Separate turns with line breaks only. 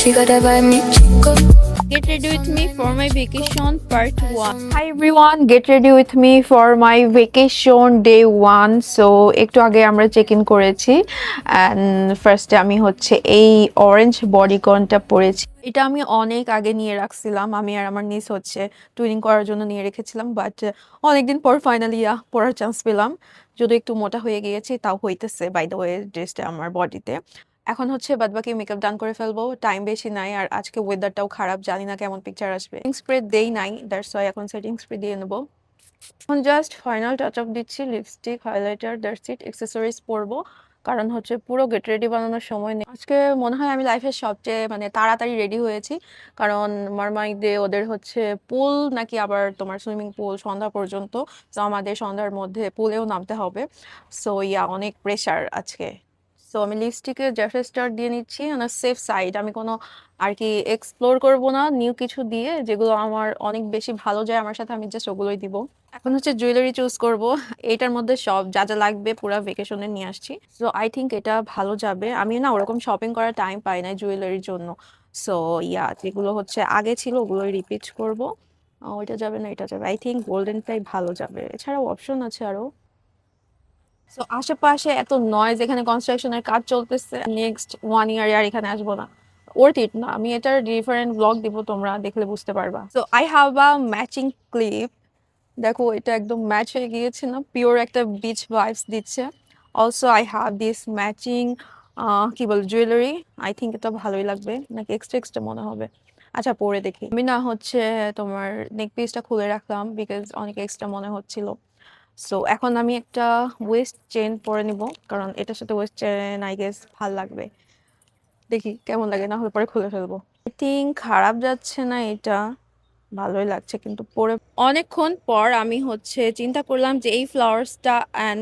She got that vibe, me chico.
Get ready with me for my vacation part 1. Hi everyone, get ready with me for my vacation day 1. So একটু আগে আমরা check in করেছি and ফার্স্টে আমি হচ্ছে এই orange বডিকনটা পরেছি। এটা আমি অনেক আগে নিয়ে রাখছিলাম, আমি আর আমার নিস হচ্ছে টুইনিং করার জন্য নিয়ে রেখেছিলাম, বাট অনেকদিন পর ফাইনালি পরার চান্স পেলাম। যদি একটু মোটা হয়ে গিয়েছি তাও হইতেছে বাই দ্য ওয়ে ড্রেসটা আমার বডিতে। এখন হচ্ছে বাদবাকি মেকআপ ডান করে ফেলবো, টাইম বেশি নাই আর আজকে ওয়েদারটাও খারাপ, জানি না কেমন পিকচার আসবে। স্প্রে দেই নাই, দ্যাটস ওয়াই এখন সেটিং স্প্রে দিয়ে নেবো। এখন জাস্ট ফাইনাল টাচ আপ দিচ্ছি, lipstick, highlighter, that's it. Accessories পরবো কারণ হচ্ছে পুরো গেট রেডি বানানোর সময় নেই। আজকে মনে হয় আমি লাইফের সবচেয়ে তাড়াতাড়ি রেডি হয়েছি, কারণ মারমাইডে ওদের হচ্ছে পুল নাকি আবার তোমার সুইমিং পুল সন্ধ্যা পর্যন্ত। তো আমাদের সন্ধ্যার মধ্যে পুলেও নামতে হবে। সো অনেক প্রেশার আজকে। সো আমি লিপস্টিকে জ্যাফে স্টার দিয়ে নিচ্ছি অন সেফ সাইড। আমি কোনো আর কি এক্সপ্লোর করব না নিউ কিছু দিয়ে, যেগুলো আমার অনেক বেশি ভালো যায় আমার সাথে, আমি জাস্ট ওগুলোই দিব। এখন হচ্ছে জুয়েলারি চুজ করব। এটার মধ্যে সব যা যা লাগবে পুরো ভেকেশনে নিয়ে আসছি। সো আই থিঙ্ক এটা ভালো যাবে। আমি না ওরকম শপিং করার টাইম পাই না জুয়েলারির জন্য। সো যেগুলো হচ্ছে আগে ছিল ওগুলোই রিপিট করব। ওইটা যাবে না, এটা যাবে। আই থিঙ্ক গোল্ডেনটাই ভালো যাবে, এছাড়াও অপশন আছে আরো। সো আশেপাশে এত নয়েজ, এখানে কনস্ট্রাকশনের কাজ চলতেছে, নেক্সট 1 ইয়ার আর এখানে আসবো না, ওর্থ ইট না। আমি এটার ডিফারেন্ট ব্লগ দিব, তোমরা দেখলে বুঝতে পারবা। So I have a matching clip. দেখো এটা একদম ম্যাচ হয়ে গিয়েছে না, পিওর একটা বিচ ভাইবস দিচ্ছে। Also I have this matching কি বল জুয়েলারি। আই থিঙ্ক এটা ভালোই লাগবে, নাকি এক্সট্রা এক্সট্রা মনে হবে। আচ্ছা পরে দেখি। আমি না হচ্ছে তোমার নেক পিসটা খুলে রাখলাম বিকজ অনেক এক্সট্রা মনে হচ্ছিল। সো এখন আমি একটা ওয়েস্ট চেন পরে নিব, কারণ এটার সাথে ওয়েস্ট চেন আই গেস ভাল লাগবে। দেখি কেমন লাগে, না হলে পরে খুলে ফেলবো। আই থিঙ্ক খারাপ যাচ্ছে না এটা, ভালোই লাগছে কিন্তু পরে। অনেকক্ষণ পর আমি হচ্ছে চিন্তা করলাম যে এই ফ্লাওয়ার্সটা অ্যান্ড